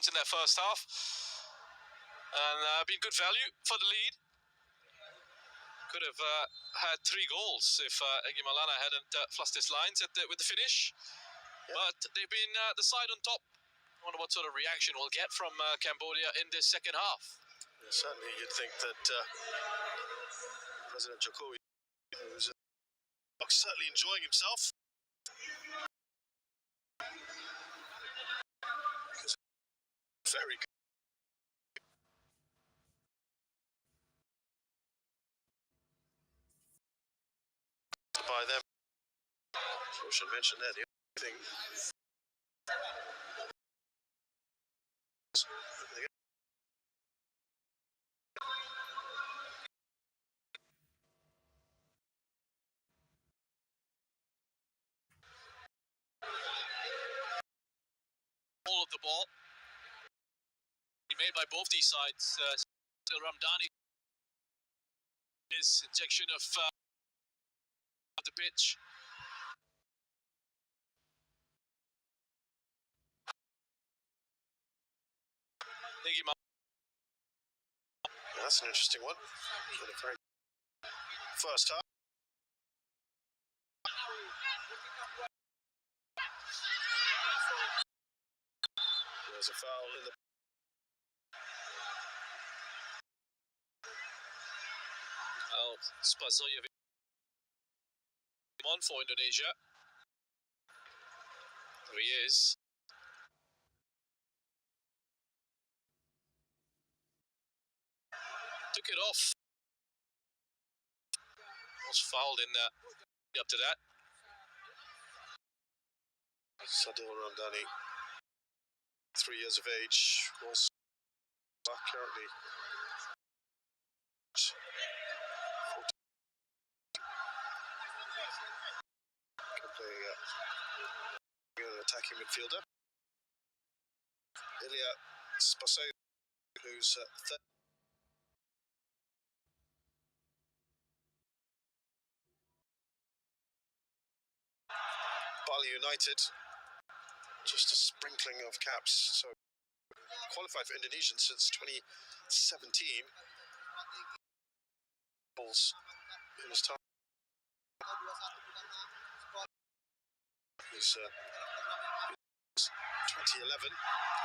points in that first half. And been good value for the lead. Could have had 3 goals if Egi Malana hadn't flustered his lines with the finish. Yep. But they've been the side on top. I wonder what sort of reaction we'll get from Cambodia in this second half. Yeah, certainly you'd think that President Jokowi, who's certainly enjoying himself. Very good. By them. I should mention that the only thing. All of the ball made by both these sides. Still Ramdani, his injection of the pitch. That's an interesting one. First half. There's a foul in the. Spasojevic on for Indonesia. There he is. Took it off. Was fouled in up to that. Sadil Ramdani, 3 years of age, was currently an attacking midfielder. Ilya Spasojevic, who's Bali United, just a sprinkling of caps, so qualified for Indonesian since 2017. Balls in his time. He's 2011,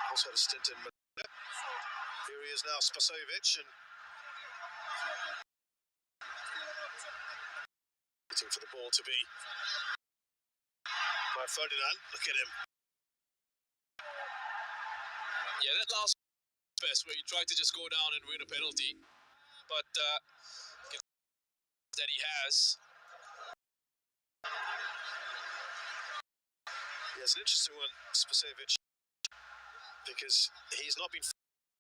also had a stint in Manila. Here he is now, Spasojevic, and waiting for the ball to be by Ferdinand. Look at him. Yeah, that last best where he tried to just go down and win a penalty, but that he has. Yeah, it's an interesting one, Spasojevic, because he's not been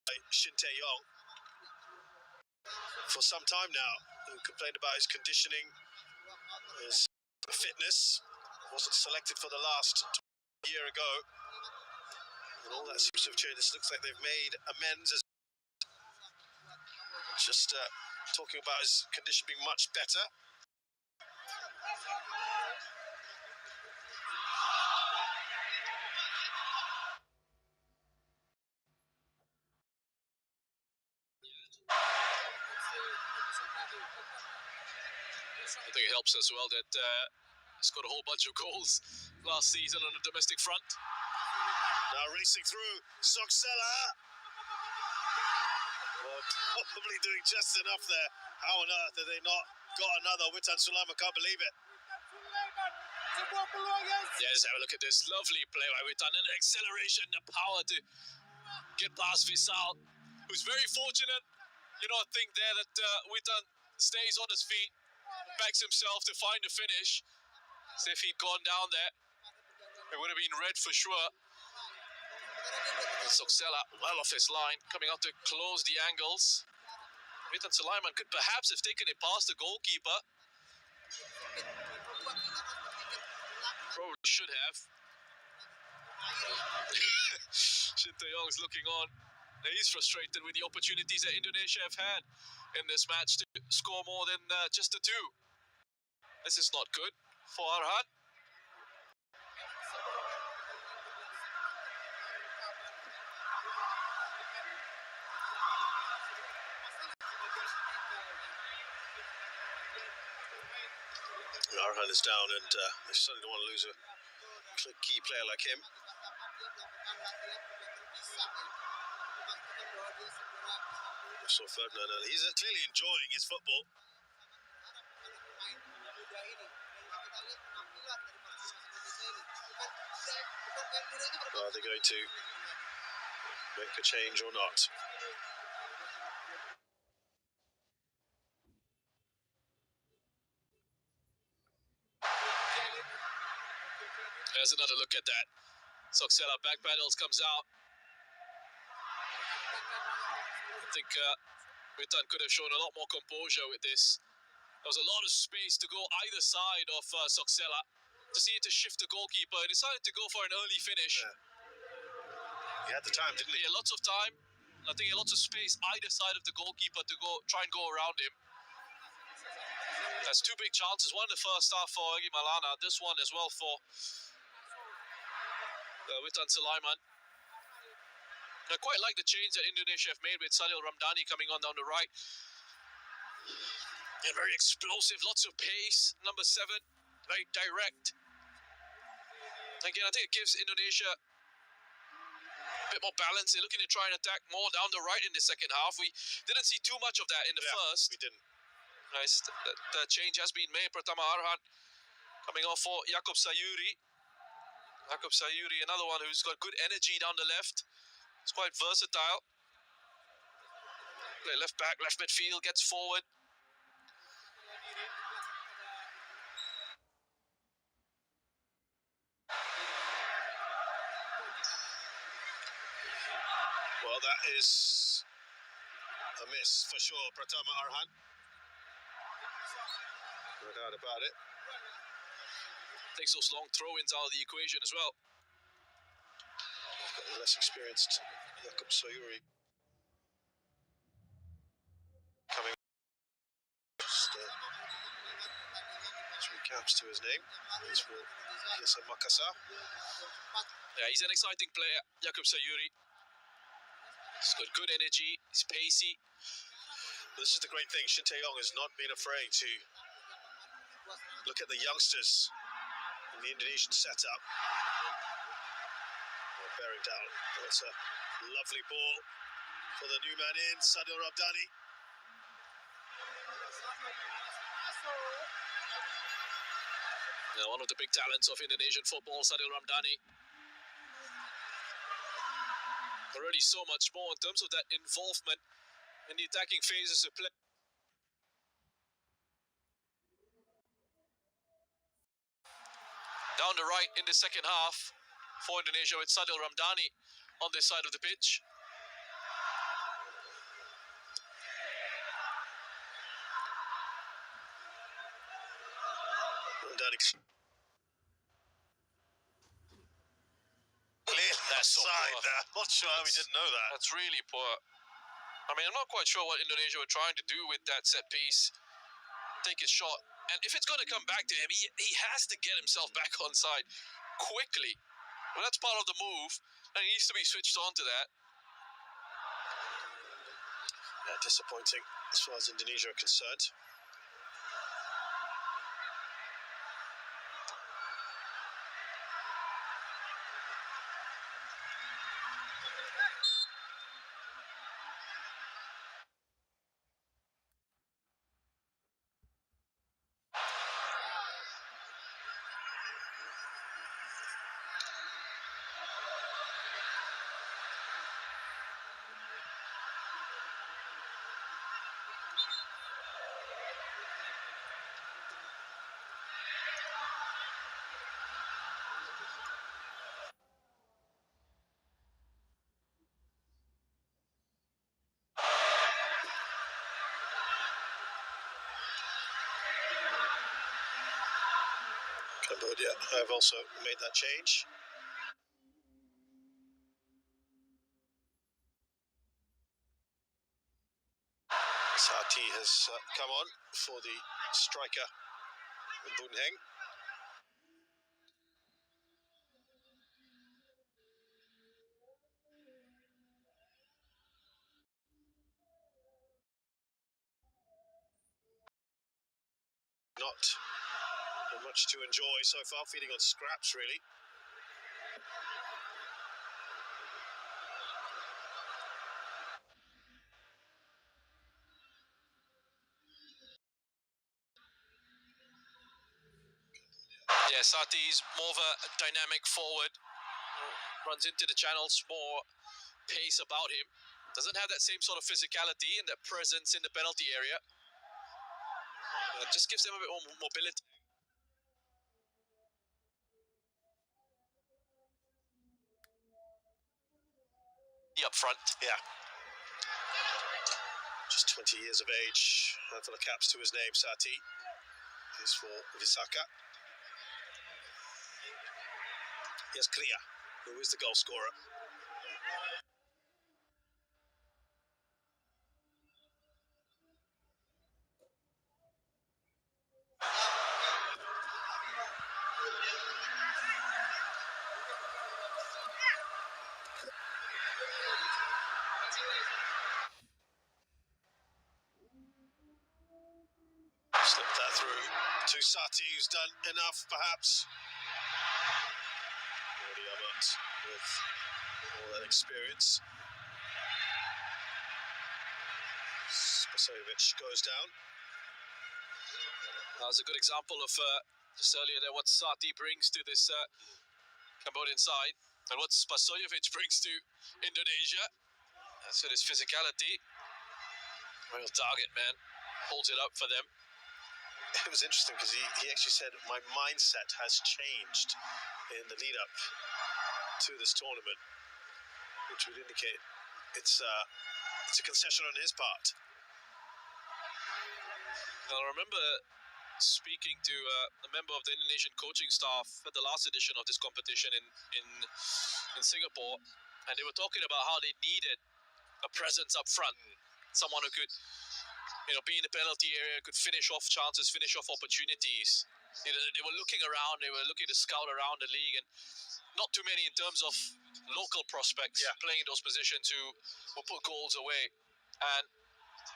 by Shin Tae-yong for some time now, who complained about his conditioning, his fitness. Wasn't selected for the last year ago, and all that seems to have changed. This looks like they've made amends. Just talking about his condition being much better. I think it helps as well that he's got a whole bunch of goals last season on the domestic front. Now racing through, Soxela. Well, probably doing just enough there. How on earth have they not got another? Witan Sulaiman, can't believe it. Yes, have a look at this lovely play by Witan, and acceleration, the power to get past Visal, who's very fortunate. I think there that Witan stays on his feet, backs himself to find the finish. So if he'd gone down there, it would have been red for sure. Soxela well off his line, coming out to close the angles. Witan Sulaiman could perhaps have taken it past the goalkeeper. Probably should have. Shin Tae-yong's looking on. He's frustrated with the opportunities that Indonesia have had in this match to score more than just the 2. This is not good for Arhan. Arhan is down, and they certainly don't want to lose a key player like him. So Ferdinand, he's clearly enjoying his football. Are they going to make a change or not? There's another look at that. Soxella back pedals, comes out. I think Witan could have shown a lot more composure with this. There was a lot of space to go either side of Soxella. Just needed to shift the goalkeeper. He decided to go for an early finish. Yeah. He had the time, didn't he? He had lots of time. I think he had lots of space either side of the goalkeeper to try and go around him. That's two big chances. One in the first half for Egi Malana. This one as well for Witan Sulaiman. I quite like the change that Indonesia have made with Sadil Ramdhani coming on down the right. And very explosive, lots of pace. Number 7, very direct. Again, I think it gives Indonesia a bit more balance. They're looking to try and attack more down the right in the second half. We didn't see too much of that in the first. We didn't. Nice. The change has been made. Pratama Arhan coming on for Jakob Sayuri. Jakob Sayuri, another one who's got good energy down the left. It's quite versatile. Play left back, left midfield, gets forward. Well, that is a miss for sure, Pratama Arhan. No doubt about it. Takes those long throw-ins out of the equation as well. Less experienced Jakob Sayuri coming. Just, 3 caps to his name. This will Yasa Makassar. Yeah, he's an exciting player, Jakob Sayuri. He's got good energy, he's pacey. This is the great thing. Shin Tae-yong has not been afraid to look at the youngsters in the Indonesian setup. They're bearing down. That's a lovely ball for the new man in, Sadil Ramdhani. Now, one of the big talents of Indonesian football, Sadil Ramdhani. Already so much more in terms of that involvement in the attacking phases of play. Down the right in the second half for Indonesia with Sadil Ramdhani on this side of the pitch. Ramdhani. That's side there. Not sure how we didn't know that. That's really poor. I mean, I'm not quite sure what Indonesia were trying to do with that set piece. Take his shot. And if it's going to come back to him, he has to get himself back on side quickly. Well, that's part of the move, and he needs to be switched on to that. Yeah, disappointing as far as Indonesia are concerned. Cambodia have also made that change. Sati has come on for the striker, Bunheng. Not Not much to enjoy so far, feeding on scraps really. Yeah, Sati's more of a dynamic forward. Runs into the channels, more pace about him. Doesn't have that same sort of physicality and that presence in the penalty area. Just gives them a bit more mobility. Up front. Yeah. Just 20 years of age, handful of caps to his name, Sati. He's for Visaka. Here's Kriya, who is the goal scorer. Slipped that through to Sati, who's done enough, perhaps. Already Amat with all that experience. Spasojevic goes down. That was a good example of just earlier there what Sati brings to this Cambodian side and what Spasojevic brings to Indonesia. That's with his physicality. Real target, man. Holds it up for them. It was interesting because he actually said, my mindset has changed in the lead up to this tournament, which would indicate it's a concession on his part. Now, I remember speaking to a member of the Indonesian coaching staff at the last edition of this competition in Singapore, and they were talking about how they needed a presence up front, someone who could, be in the penalty area, could finish off chances, finish off opportunities. They were looking around, they were looking to scout around the league, and not too many in terms of local prospects playing those positions who will put goals away. And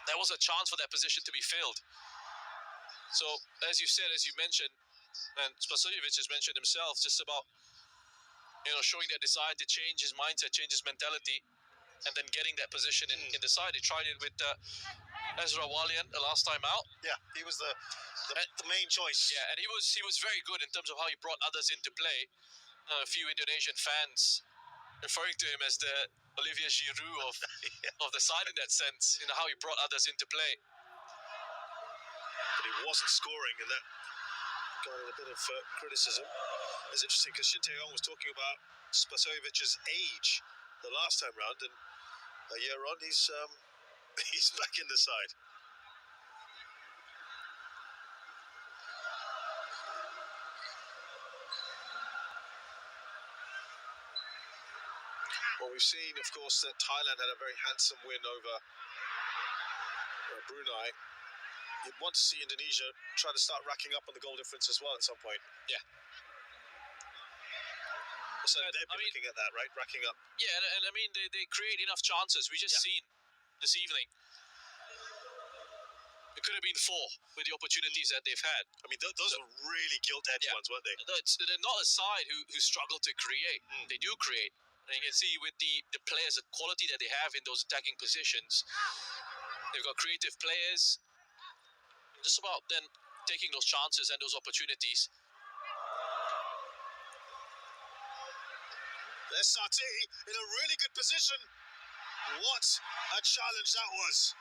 there was a chance for that position to be filled. So, as you said, as you mentioned, and Spasojevic has mentioned himself, just about, showing that desire to change his mindset, change his mentality, and then getting that position in the side. He tried it with Ezra Walian the last time out. Yeah, he was the main choice. Yeah, and he was very good in terms of how he brought others into play. A few Indonesian fans referring to him as the Olivier Giroud of the side in that sense, how he brought others into play. But he wasn't scoring, and that got a bit of criticism. It's interesting because Shin Tae-yong was talking about Spasojevic's age the last time round, and a year on, he's back in the side. Well, we've seen, of course, that Thailand had a very handsome win over Brunei. You'd want to see Indonesia try to start racking up on the goal difference as well at some point. Yeah. So they've been looking at that, right? Racking up. Yeah, and I mean, they create enough chances. We just seen this evening. It could have been 4 with the opportunities that they've had. I mean, those were really gilt-edged ones, weren't they? They're not a side who struggle to create. They do create. And you can see with the players, the quality that they have in those attacking positions. They've got creative players. Just about then taking those chances and those opportunities. There's Sati in a really good position. What a challenge that was.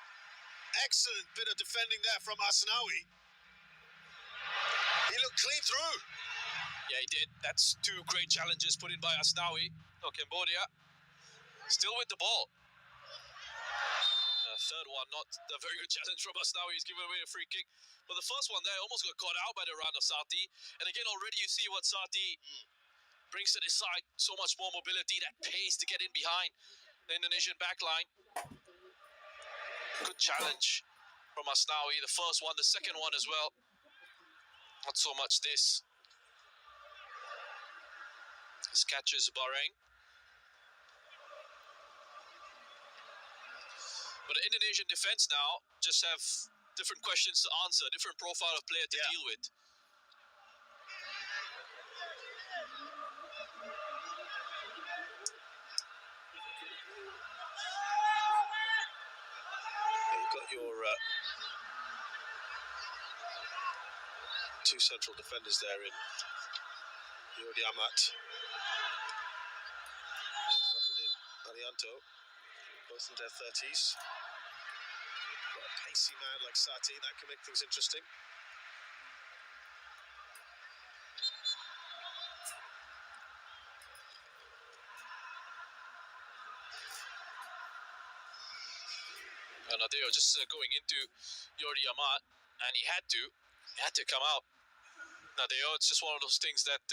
Excellent bit of defending there from Asnawi. He looked clean through. Yeah, he did. That's 2 great challenges put in by Asnawi of Cambodia. Still with the ball. Third one, not a very good challenge from Asnawi. He's given away a free kick. But the first one there almost got caught out by the run of Sati. And again, already you see what Sati brings to this side. So much more mobility, that pace to get in behind the Indonesian backline. Good challenge from Asnawi. The first one, the second one as well. Not so much this. This catches Bahrain. But the Indonesian defense now just have different questions to answer, different profile of player to deal with. got your two central defenders there in Jordi Amat and Fakhruddin Arianto, both in their 30s. Got a pacey man like Sati, that can make things interesting. And Nadeo just going into Jordi Amat, and he had to come out. Nadeo, it's just one of those things that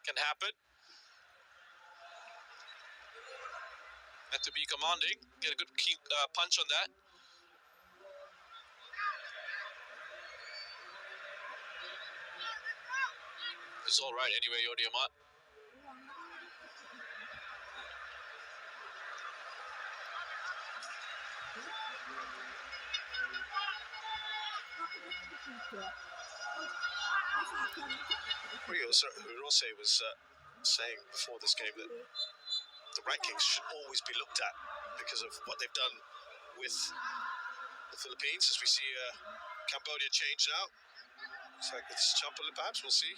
can happen. Had to be commanding, get a good punch on that. It's all right anyway, Jordi Amat. Rose was saying before this game that the rankings should always be looked at because of what they've done with the Philippines. As we see Cambodia change now. Looks like it's Champali perhaps, we'll see.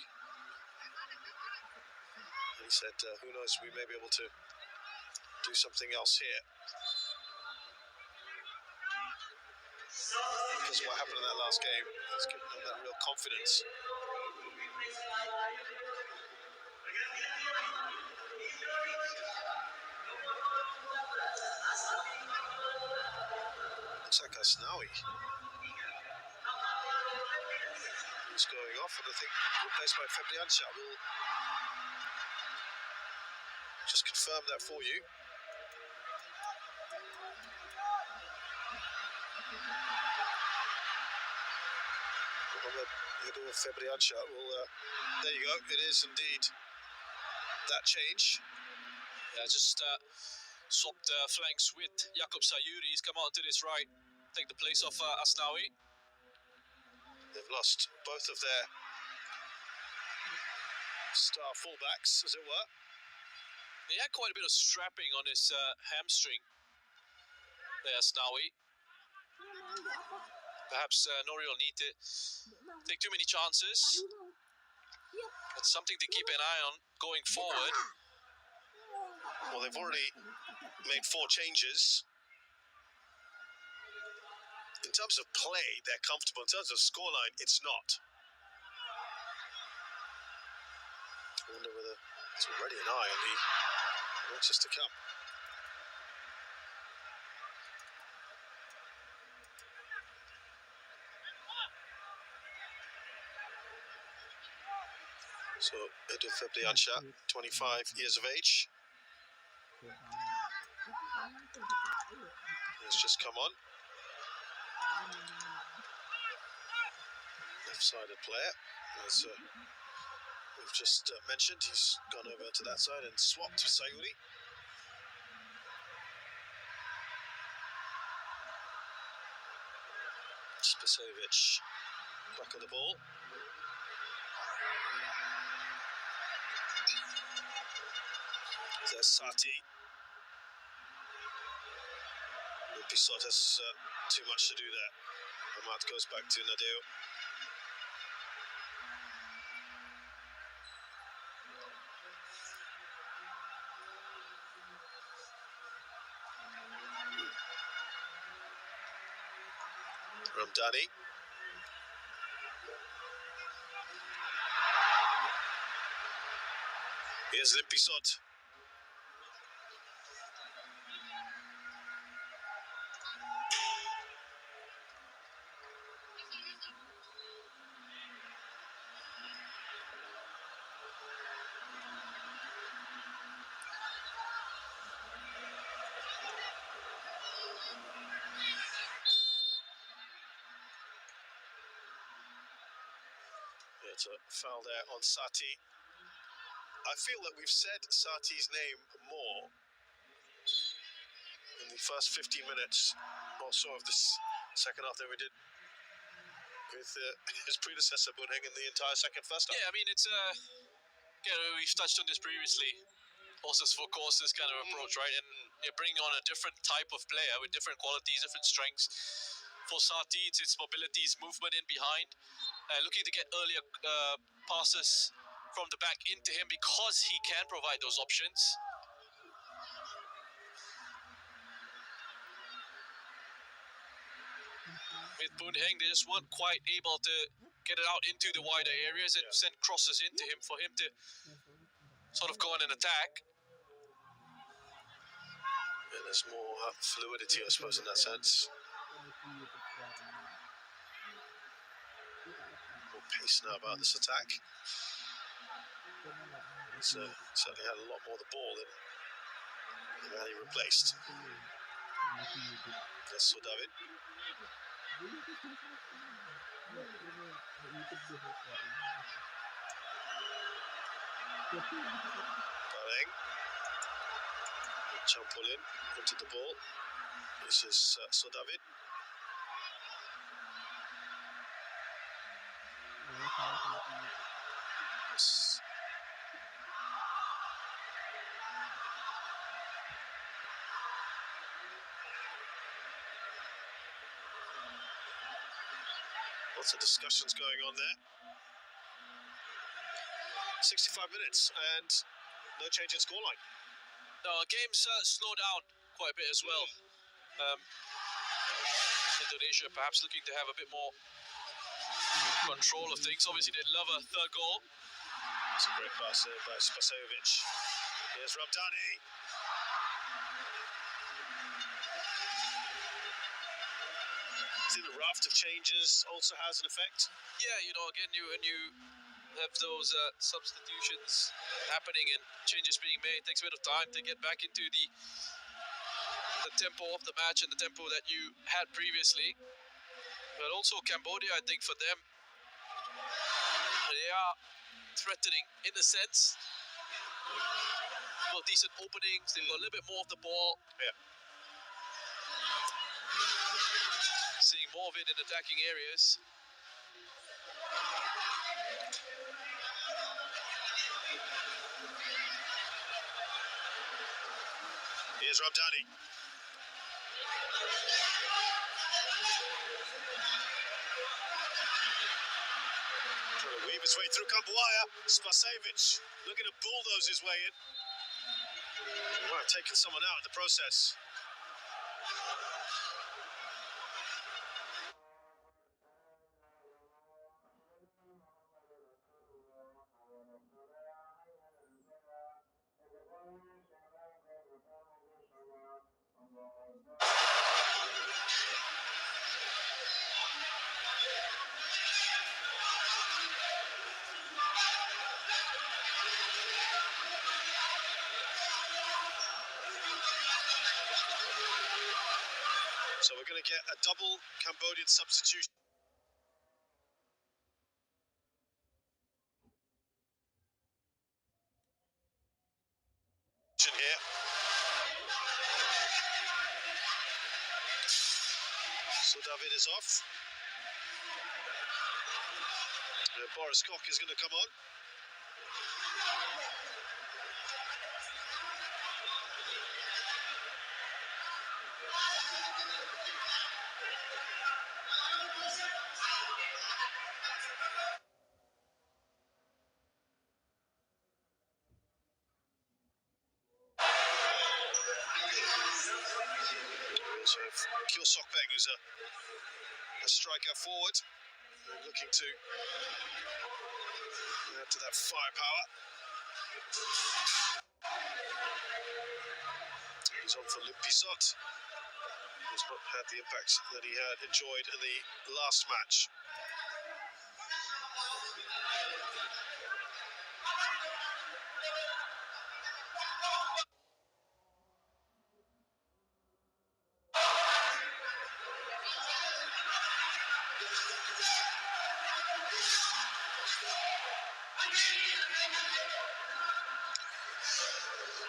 And he said, who knows, we may be able to do something else here. Because what happened in that last game has given them that real confidence. Looks like Asnawi is going off, and I think replaced by Febriancha. We'll just confirm that for you. Febriancha will, there you go, it is indeed that change. Yeah, just swapped flanks with Jakub Sayuri. He's come on to this right, take the place of Asnawi. They've lost both of their star fullbacks, as it were. He had quite a bit of strapping on his hamstring there, Asnawi. Perhaps no real need to take too many chances. It's something to keep an eye on going forward. Well, they've already made 4 changes. In terms of play, they're comfortable. In terms of scoreline, it's not. I wonder whether it's already an eye on the matches to come. So, Edu Febriancha, 25 years of age. He's just come on. Left-sided player. As we've just mentioned, he's gone over to that side and swapped with Sayuri. Spasovic back on the ball. There's Sati. Pisot has too much to do there. Amat goes back to Nadeo. Ramdani. Here's Limpisot. It's a foul there on Sati. I feel that we've said Sati's name more in the first 15 minutes or so of this second half than we did with his predecessor Bunheng in the entire first half. Yeah, I mean, it's we've touched on this previously. Horses for courses kind of approach, right? And you're bringing on a different type of player with different qualities, different strengths. for Sati. It's his mobility, his movement in behind. Looking to get earlier passes from the back into him because he can provide those options. With Boon Heng, they just weren't quite able to get it out into the wider areas and send crosses into him for him to sort of go on an attack. Yeah, there's more fluidity, I suppose, in that sense. More pace now about this attack. He's certainly had a lot more of the ball than the man he replaced. That's so David. Bareng. Champol in onto the ball. This is So David. Lots of discussions going on there. 65 minutes and no change in scoreline. No, games slow down quite a bit as well. Indonesia perhaps looking to have a bit more control of things. Obviously, they'd love a third goal. It's a great pass there by Spasovic. Here's Rabdani. I think the raft of changes also has an effect. Yeah, you know, again, when you have those substitutions happening and changes being made, it takes a bit of time to get back into the tempo of the match and the tempo that you had previously. But also Cambodia, I think for them, they are threatening in a sense. Well, decent openings, they've got a little bit more of the ball. Yeah. Seeing more of it in attacking areas. Here's Rabdani. Trying to weave his way through Kamboja. Spasovic looking to bulldoze his way in. Might have taken someone out in the process. So we're going to get a double Cambodian substitution here. So David is off. Boris Koch is going to come on. We also have Kyo Sokpeng, who's a striker forward, looking to add to that firepower. He's on for Limpisot. He's not had the impact that he had enjoyed in the last match.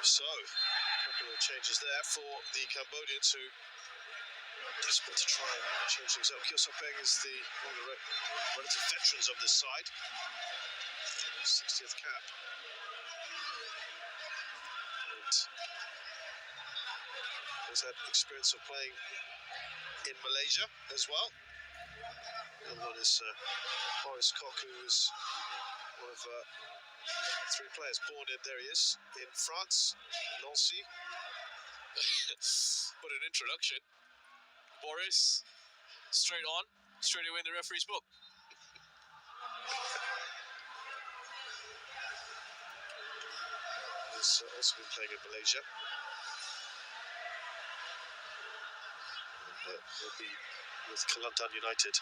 So, a couple of changes there for the Cambodians who desperate to try and change things up. Kyo Sokpeng is one of the relative veterans of this side. 60th cap. And he's had experience of playing in Malaysia as well. And one is Horace Koch, who was one of 3 players born in, there he is, in France, Nancy. What an introduction. Boris, straight on, straight away in the referee's book. He's also been playing in Malaysia. Will be with Kelantan United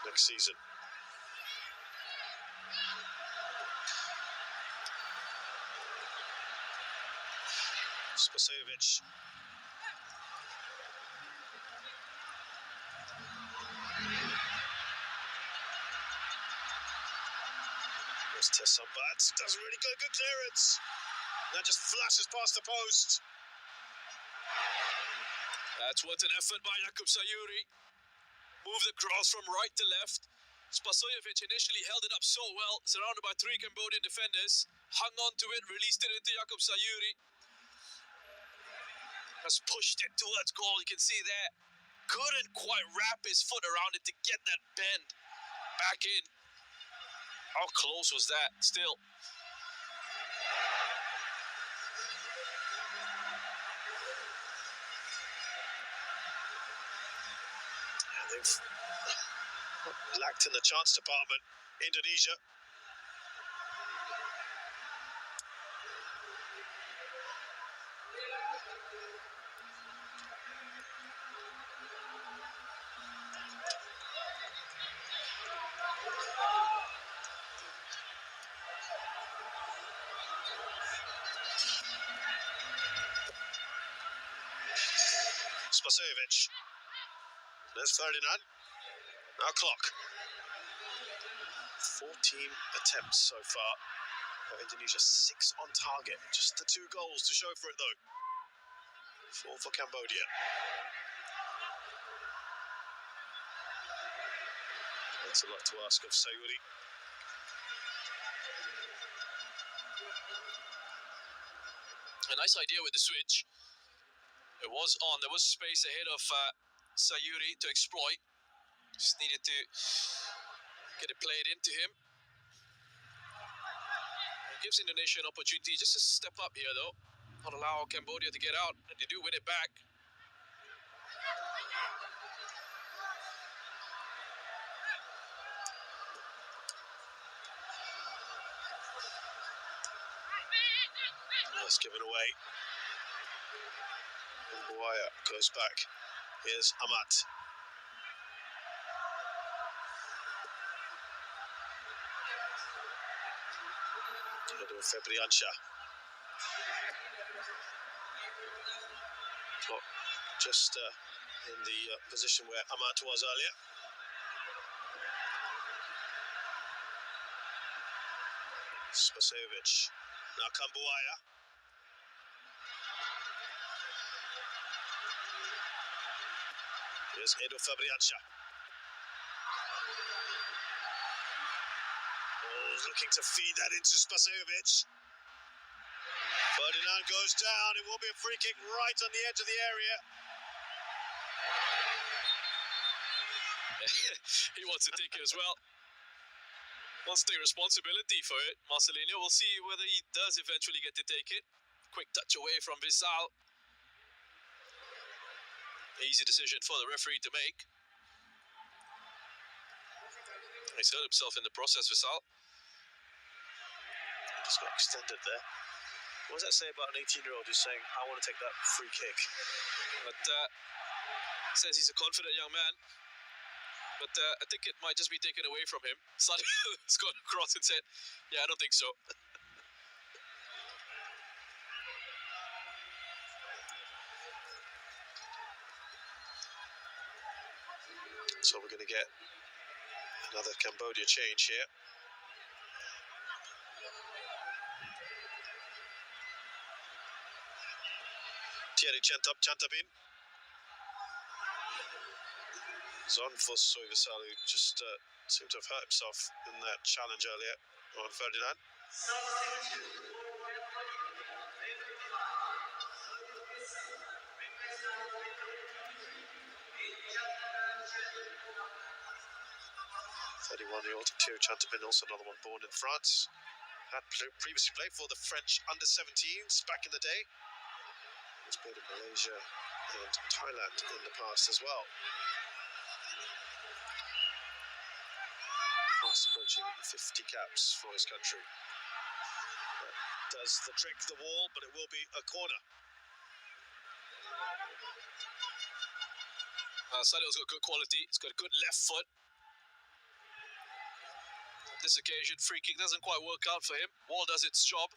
next season. Spasojevic. Let's test some bats. Doesn't really go, good clearance. That just flashes past the post. That's what an effort by Jakub Sayuri. Moved the cross from right to left. Spasojevic initially held it up so well, surrounded by 3 Cambodian defenders. Hung on to it, released it into Jakub Sayuri. Has pushed it towards goal, you can see there. Couldn't quite wrap his foot around it to get that bend back in. How close was that still? They've lacked in the chance department, Indonesia. Spasojevic. There's Ferdinand. Now clock. 14 attempts so far for Indonesia, 6 on target. Just the 2 goals to show for it though. 4 for Cambodia. That's a lot to ask of Sayuri. A nice idea with the switch. It was on, there was space ahead of Sayuri to exploit. Just needed to get it played into him. It gives Indonesia an opportunity just to step up here though. Not allow Cambodia to get out, and they do win it back. That's given away. Kamboja goes back. Here's Amat. Febriancha. Just in the position where Amat was earlier. Spasojevic. Now Kamboja. Here's Edo Fabriancha. Looking to feed that into Spasojevic. Ferdinand goes down. It will be a free kick right on the edge of the area. He wants to take it as well. Wants to take responsibility for it. Marcelino, we'll see whether he does eventually get to take it. Quick touch away from Visal. Easy decision for the referee to make. He's hurt himself in the process, Visal. Just got extended there. What does that say about an 18-year-old who's saying, I want to take that free kick? But says he's a confident young man. But I think it might just be taken away from him. Sadiq's gone across and said, yeah, I don't think so. So we're going to get another Cambodia change here. Thierry Chantabin. Zon for Soyvisal, who just seemed to have hurt himself in that challenge earlier on Ferdinand. 31-year-old Thierry Chantabin, also another one born in France. Had previously played for the French under-17s back in the day. He's played in Malaysia and Thailand in the past as well. Fast approaching 50 caps for his country. Does the trick, the wall, but it will be a corner. Salio's got good quality. He's got a good left foot. This occasion, free kick doesn't quite work out for him. Wall does its job.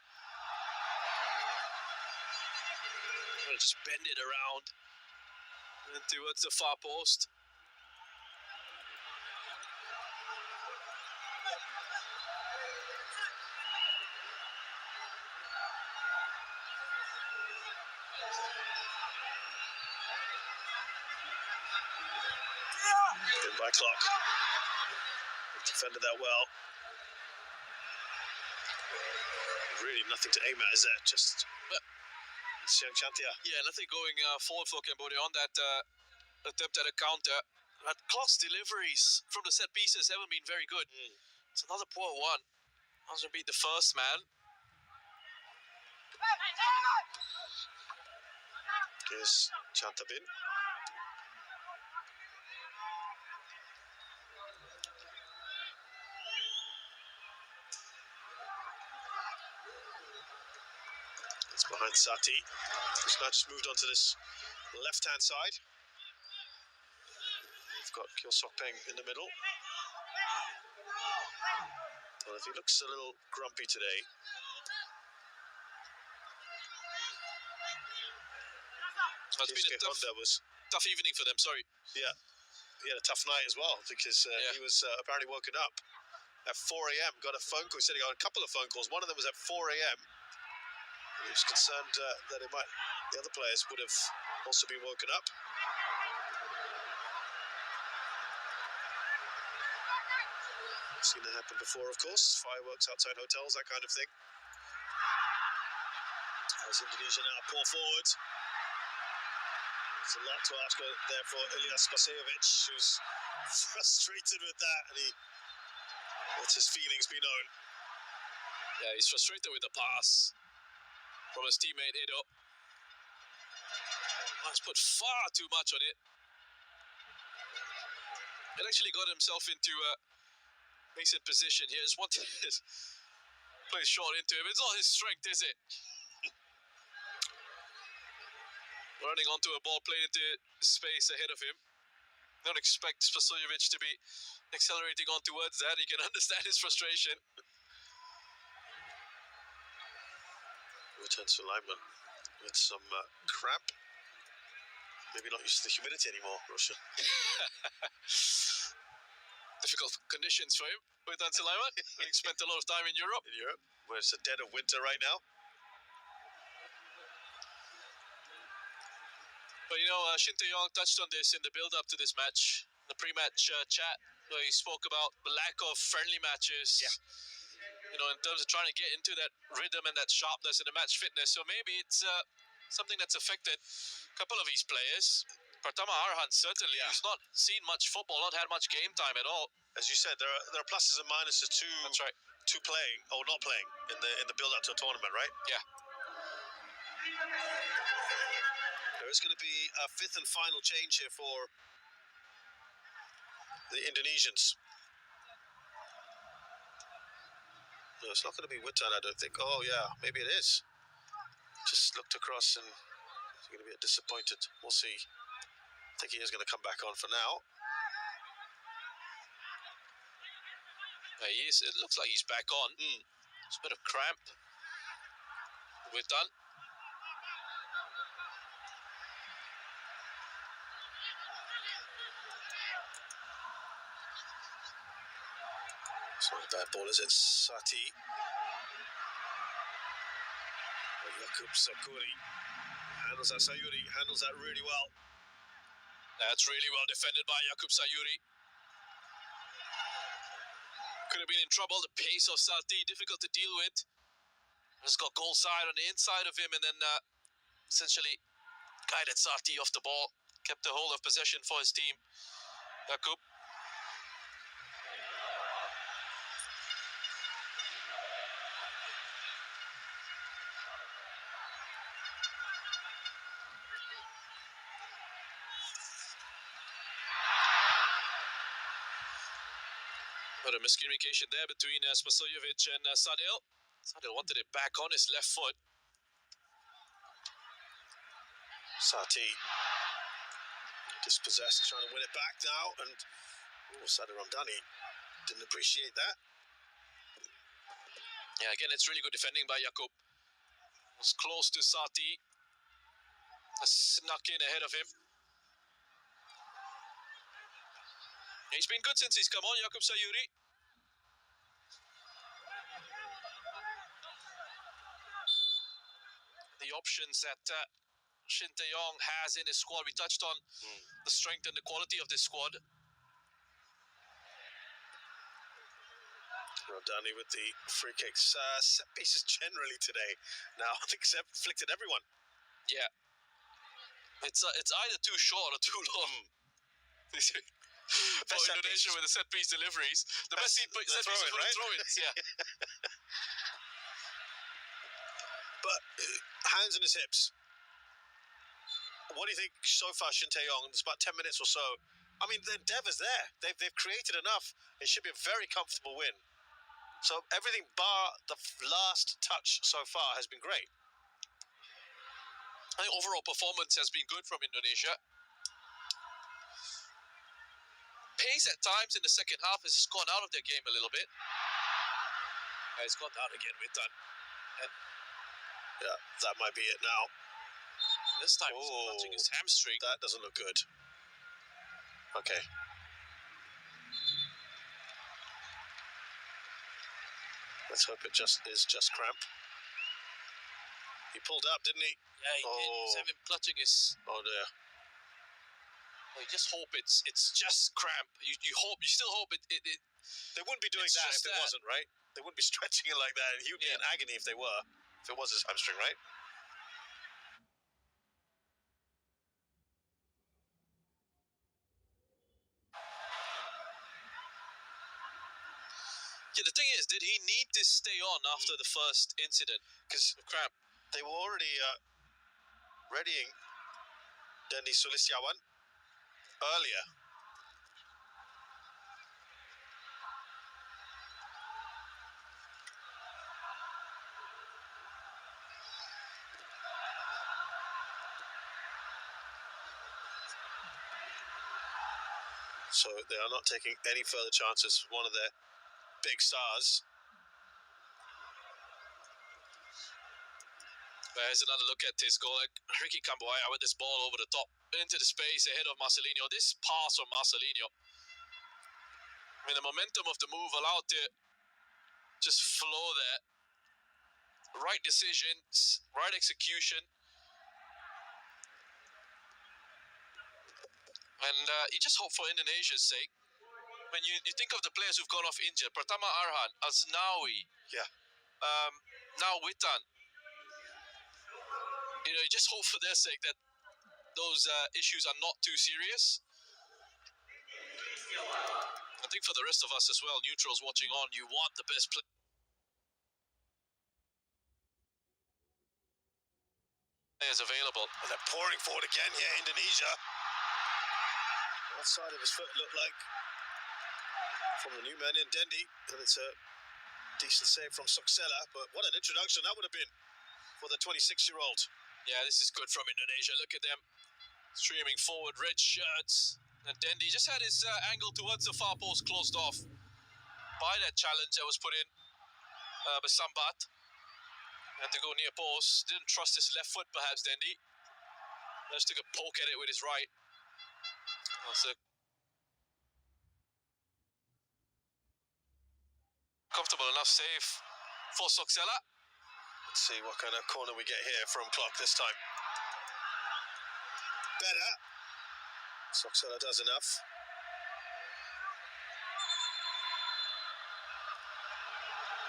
Gonna just bend it around and towards the far post. In by Clark. Defended that well. Really nothing to aim at, is there? Just Siang Chantia. Yeah, nothing going forward for Cambodia on that attempt at a counter. But Clark's deliveries from the set pieces haven't been very good. It's another poor one. Hasn't beat the first man. Here's Chantabin. It's behind Sati, who's now just moved onto this left-hand side. We've got Kyo Sok Peng in the middle. Well, if he looks a little grumpy today. It's been a tough evening for them, sorry. Yeah, he had a tough night as well because he was apparently woken up at 4 a.m. Got a phone call. He said he got a couple of phone calls. One of them was at 4 a.m. He was concerned that the other players would have also been woken up. Seen it happen before, of course. Fireworks outside hotels, that kind of thing. As Indonesia now pour forward. It's a lot to ask there for Ilyas Basejovic, who's frustrated with that, and he lets his feelings be known. Yeah, he's frustrated with the pass from his teammate Edo. He's put far too much on it. It actually got himself into a decent position here. Just wanted to play short into him. It's not his strength, is it? Running onto a ball played into space ahead of him. Don't expect Spasojevic to be accelerating on towards that. You can understand his frustration. Returns to lineman with some cramp. Maybe not used to the humidity anymore, Russia. Difficult conditions for him with Anselaiman. Having spent a lot of time in Europe. Where it's the dead of winter right now. But you know, Shin Tae-yong touched on this in the build-up to this match, the pre-match chat, where he spoke about the lack of friendly matches. Yeah. You know, in terms of trying to get into that rhythm and that sharpness and the match fitness. So maybe it's something that's affected a couple of these players. Pratama Arhan certainly, who's not seen much football, not had much game time at all. As you said, there are pluses and minuses to playing or not playing in the build-up to a tournament, right? Yeah. There is going to be a fifth and final change here for the Indonesians. No, it's not going to be Witan, I don't think. Oh, yeah, maybe it is. Just looked across and he's going to be disappointed. We'll see. I think he is going to come back on for now. He is. It looks like he's back on. It's a bit of cramp. Witan. It's not a bad ball, is it? Sati. Jakub Sakuri handles that. Sayuri handles that really well. That's really well defended by Jakub Sayuri. Could have been in trouble. The pace of Sati, difficult to deal with. Just got goal side on the inside of him and then essentially guided Sati off the ball. Kept the hold of possession for his team. Jakub. But a miscommunication there between Spasojevic and Sadil. Sadil wanted it back on his left foot. Sati dispossessed, trying to win it back now, and Sadil Ramdani didn't appreciate that. Yeah, again, it's really good defending by Jakub. Was close to Sati. Snuck in ahead of him. He's been good since he's come on, Jakub Sayuri. The options that Shin Tae-yong has in his squad. We touched on the strength and the quality of this squad. Ramdani with the free kicks. Set pieces generally today. Now, I think Seb flicked at everyone. Yeah. It's either too short or too long. For Indonesia with the set piece deliveries. The best set pieces for the throw-ins, yeah. But hands in his hips. What do you think so far, Shin Tae-yong? It's about 10 minutes or so. I mean, the endeavour's there. They've created enough. It should be a very comfortable win. So everything bar the last touch so far has been great. I think overall performance has been good from Indonesia. Pace at times in the second half has gone out of their game a little bit. It's gone down again with that. Yeah, that might be it now. This time he's clutching his hamstring. That doesn't look good. Okay. Let's hope it is just cramp. He pulled up, didn't he? Yeah, he did. He's having clutching his... Oh, dear. Well, you just hope it's just cramp. You still hope it... They wouldn't be doing that if it wasn't, right? They wouldn't be stretching it like that. He would be in agony if they were. If it was his hamstring, right? Yeah, the thing is, did he need to stay on after the first incident? Because of cramp. They were already readying Dendi Sulistyawan earlier. So they are not taking any further chances. One of their big stars. Here's another look at his goal. Ricky Kamboja with this ball over the top into the space ahead of Marcelinho. This pass from Marcelinho. I mean, the momentum of the move allowed to just flow there. Right decisions, right execution. And you just hope for Indonesia's sake. When you think of the players who've gone off injured, Pratama Arhan, Asnawi, now Witan. You know, you just hope for their sake that those issues are not too serious. I think for the rest of us as well, neutrals watching on, you want the best players available. And they're pouring forward again here, Indonesia. Outside of his foot looked like from the new man in Dendi, and it's a decent save from Soksela, but what an introduction that would have been for the 26-year-old. Yeah, this is good from Indonesia. Look at them streaming forward, red shirts. And Dendi just had his angle towards the far post closed off by that challenge that was put in by Sambat. Had to go near post. Didn't trust his left foot, perhaps, Dendi. Just took a poke at it with his right. That's a comfortable enough save for Soksela. Let's see what kind of corner we get here from Klopp this time. Better. Soksela does enough.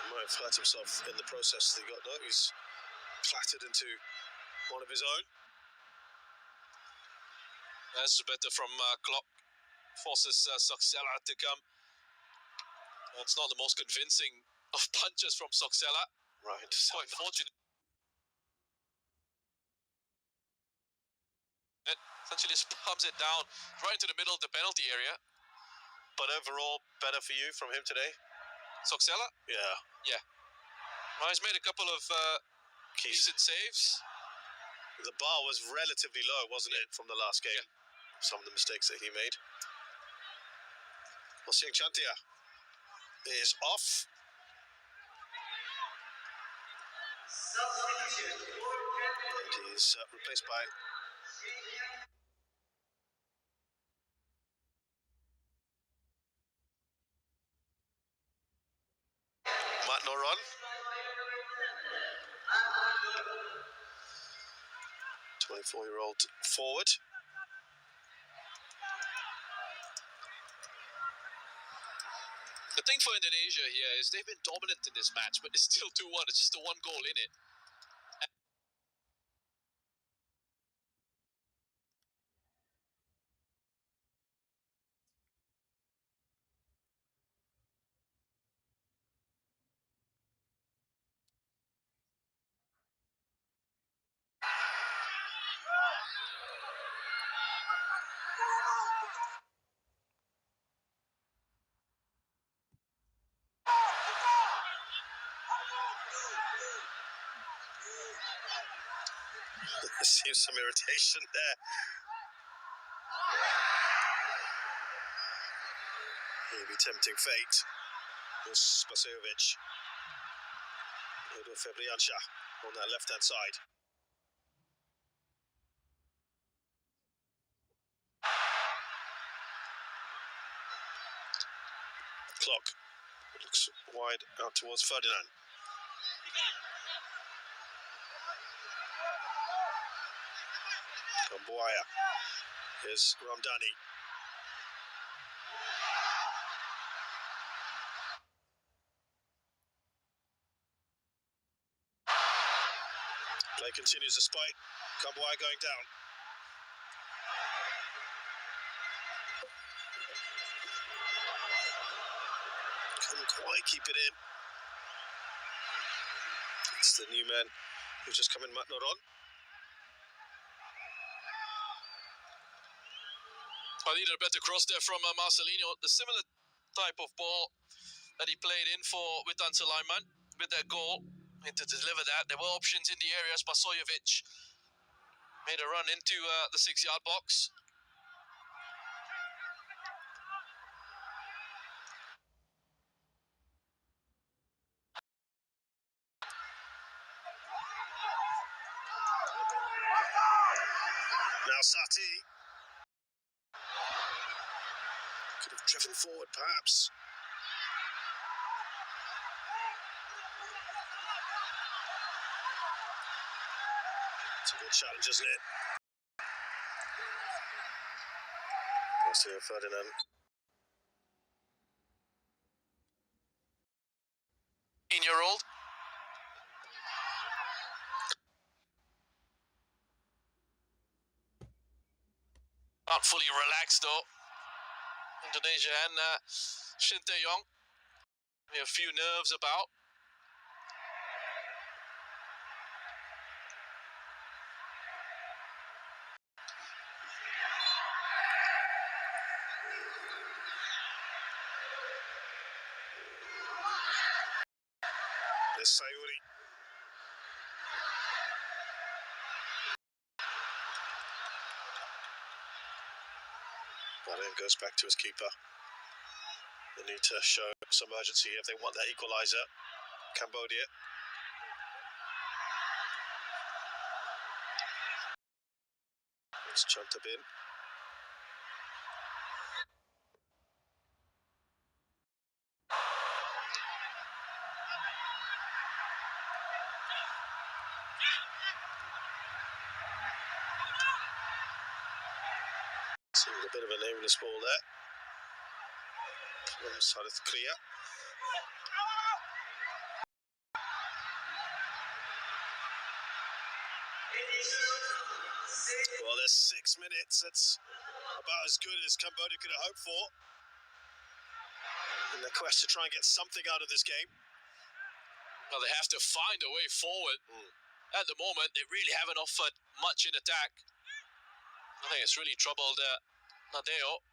He might have hurt himself in the process. He got he's clattered into one of his own. That's better from Klopp. Forces Soksela to come. It's not the most convincing of punches from Soksela. Right. Quite fortunate. It essentially just pumps it down right into the middle of the penalty area. But overall, better for you from him today? Soxella? Yeah. Well, he's made a couple of decent saves. The bar was relatively low, wasn't it, from the last game? Yeah. Some of the mistakes that he made. Siang Chantia is off. And he's replaced by Matt Noron. 24-year-old forward. The thing for Indonesia here is they've been dominant in this match, but it's still 2-1. It's just a 1 goal in it. There seems some irritation there. Maybe tempting fate. Spasovic. Edo Febriansha on that left-hand side. Clock looks wide out towards Ferdinand. Kamboja. Here's Ramdani. Play continues despite Kamboja going down. Couldn't quite keep it in. It's the new man who's just come in, Matt Noron. I needed a better cross there from Marcelino. The similar type of ball that he played in for Witan Sulaiman with that goal. And to deliver that, there were options in the area. Spasojevic made a run into the 6-yard box. Now Sati could have driven forward, perhaps. It's a good challenge, isn't it? Ferdinand. 18-year-old. Not fully relaxed though. Indonesia and Shin Tae-yong. We have a few nerves about. There's Sayuri. Well, then goes back to his keeper. They need to show some urgency if they want that equaliser. Cambodia. It's Chantabin. Seeing a bit of a nameless ball there. From Sarith Kriya. Well, there's 6 minutes. That's about as good as Cambodia could have hoped for in the quest to try and get something out of this game. Well, they have to find a way forward. At the moment, they really haven't offered much in attack. I think it's really troubled Nadeo.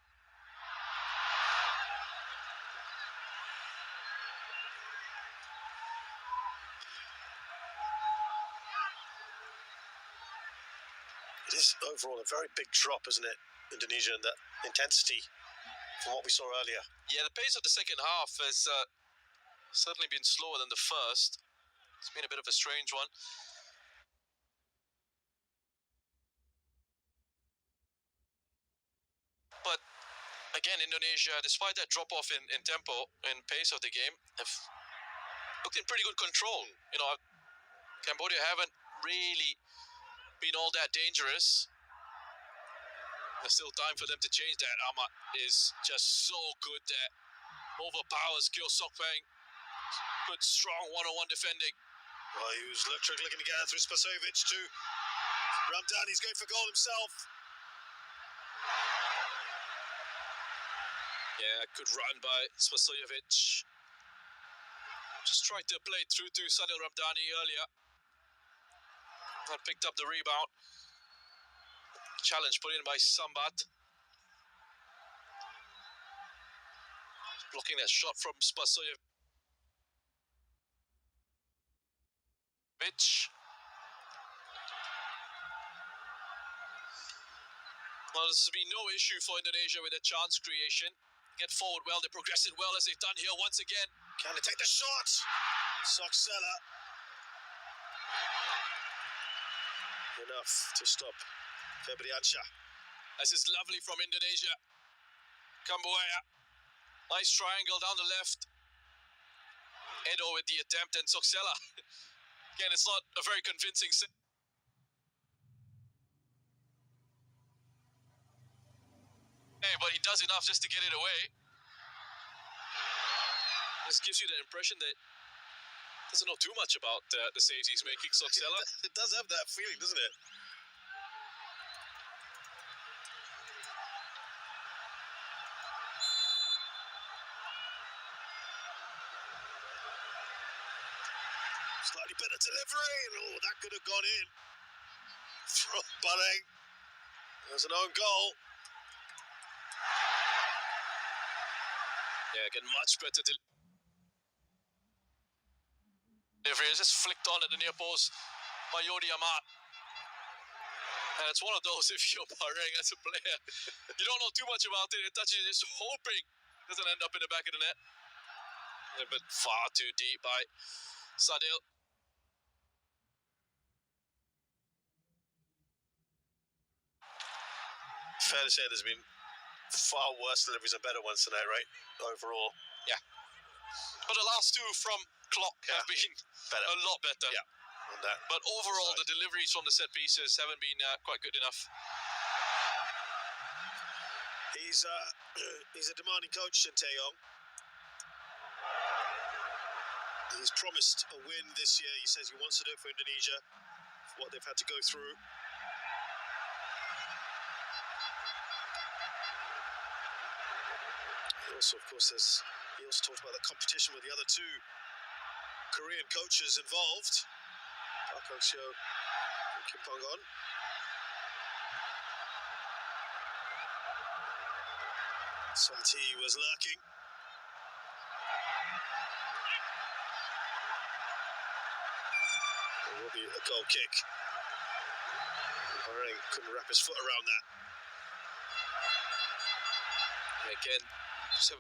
It's overall a very big drop, isn't it, Indonesia, and that intensity from what we saw earlier. Yeah, the pace of the second half has certainly been slower than the first. It's been a bit of a strange one. But again, Indonesia, despite that drop-off in tempo and pace of the game, have looked in pretty good control. You know, Cambodia haven't really been all that dangerous. There's still time for them to change that. Ahmad is just so good there. Overpowers Kyo Sokpeng. Good, strong one-on-one defending. Well, he was looking to get out through Spasojevic to Ramdani's going for goal himself. Yeah, good run by Spasojevic. Just tried to play through to Sadil Ramdani earlier. And picked up the rebound. Challenge put in by Sambat. Blocking that shot from Spasojevic. Well, there's been no issue for Indonesia with a chance creation. Get forward well, they progress it well as they've done here once again. Can they take the shot? Soxella. Enough to stop Febriansha. This is lovely from Indonesia. Kamboja. Nice triangle down the left. Edo with the attempt and Soxella. Again, it's not a very convincing set. But he does enough just to get it away. This gives you the impression that he doesn't know too much about the saves he's making, Soxella. It does have that feeling, doesn't it? Slightly better delivery. Oh, that could have gone in. From Bareng. There's an own goal. Yeah, again, much better delivery. It's just flicked on at the near post by Yodi Amat. And it's one of those, if you're Bareng as a player, you don't know too much about it. It touches, just hoping it doesn't end up in the back of the net. A bit far too deep by Sadil. Fair to say there's been far worse deliveries and better ones tonight, right? Overall. Yeah. But the last two from Klopp have been better. A lot better. Yeah. On that but overall, side. the deliveries from the set pieces haven't been quite good enough. He's a demanding coach, Shin Tae-yong. He's promised a win this year. He says he wants to do it for Indonesia, for what they've had to go through. Also, of course, he also talked about the competition with the other two Korean coaches involved, Park Hang-seo and Kim Pong-gon. Swati was lurking. It will be a goal kick. Bareng couldn't wrap his foot around that. Again, so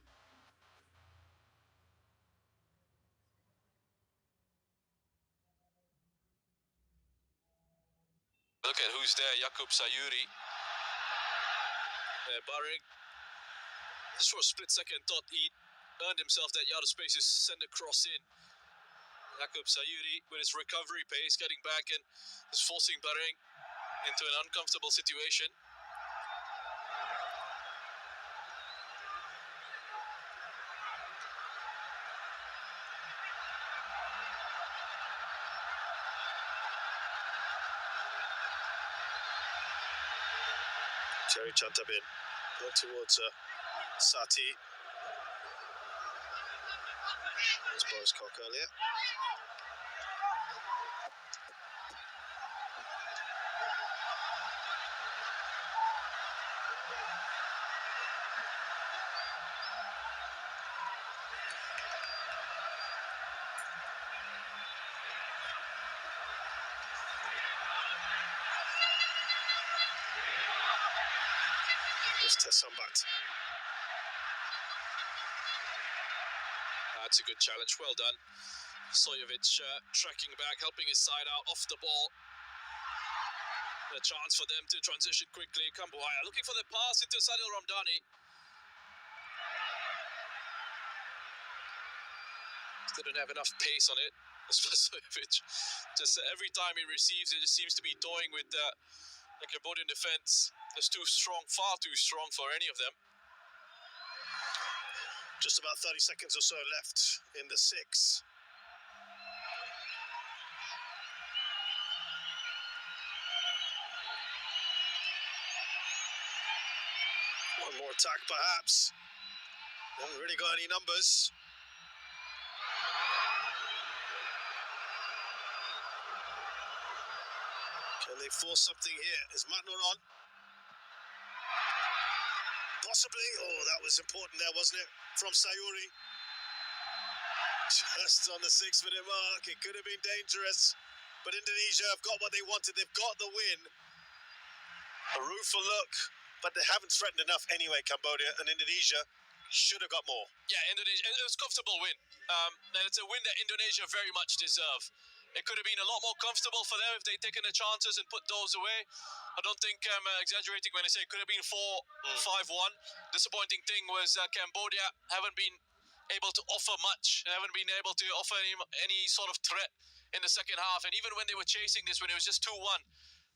look at who's there, Jakub Sayuri. Bareng, just for a split second, thought he earned himself that yard of space to send a cross in. Jakub Sayuri, with his recovery pace, getting back and is forcing Bareng into an uncomfortable situation. Cherry Chantabin towards Sati. As Boris Koch earlier. Mr. Sambat. That's a good challenge. Well done. Sojovic tracking back, helping his side out off the ball. A chance for them to transition quickly. Kamboja looking for the pass into Sadil Ramdani. Didn't have enough pace on it. Sojovic, just every time he receives it, just seems to be toying with the Cambodian defense. It's too strong, far too strong for any of them. Just about 30 seconds or so left in the 6. One more attack, perhaps. Haven't really got any numbers. Can they force something here? Is Matnor on? Possibly. Oh, that was important there, wasn't it? From Sayuri. Just on the 6-minute mark. It could have been dangerous. But Indonesia have got what they wanted. They've got the win. A rueful look, but they haven't threatened enough anyway, Cambodia, and Indonesia should have got more. Yeah, Indonesia, it was a comfortable win. And it's a win that Indonesia very much deserve. It could have been a lot more comfortable for them if they'd taken the chances and put those away. I don't think I'm exaggerating when I say it could have been 4-5-1. Disappointing thing was Cambodia haven't been able to offer much. They haven't been able to offer any sort of threat in the second half. And even when they were chasing this, when it was just 2-1,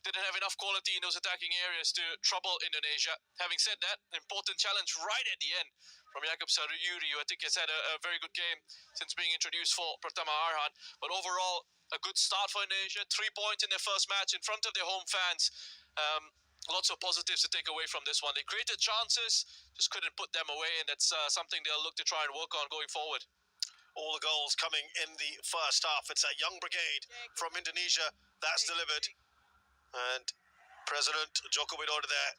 didn't have enough quality in those attacking areas to trouble Indonesia. Having said that, an important challenge right at the end from Jakob Saruyuri, who I think has had a very good game since being introduced for Pratama Arhan. But overall, a good start for Indonesia. 3 points in their first match in front of their home fans. Lots of positives to take away from this one. They created chances, just couldn't put them away, and that's something they'll look to try and work on going forward. All the goals coming in the first half. It's a young brigade from Indonesia that's delivered. And President Joko Widodo there,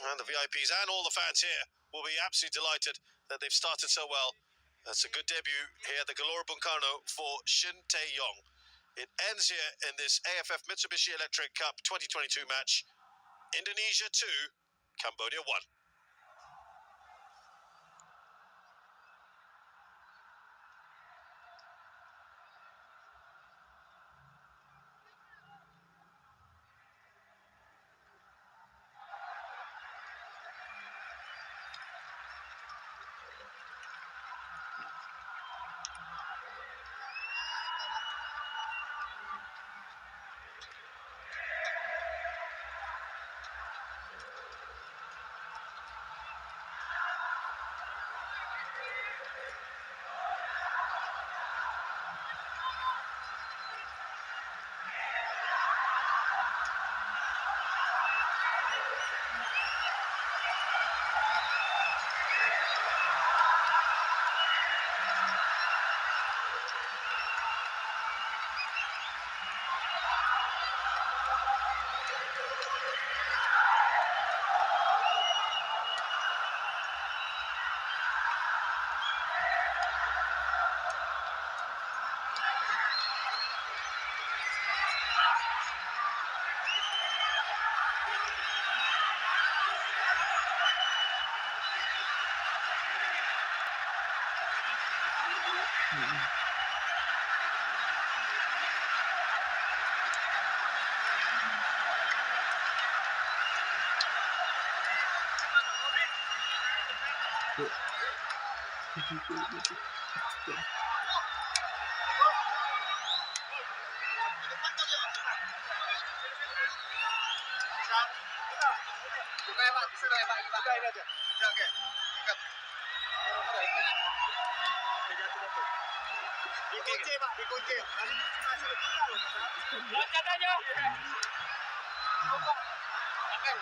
and the VIPs and all the fans here will be absolutely delighted that they've started so well. That's a good debut here at the Gelora Bung Karno for Shin Tae-yong. It ends here in this AFF Mitsubishi Electric Cup 2022 match. Indonesia 2, Cambodia 1. Dikunci Pak, dikunci. Loncat aja. Oke.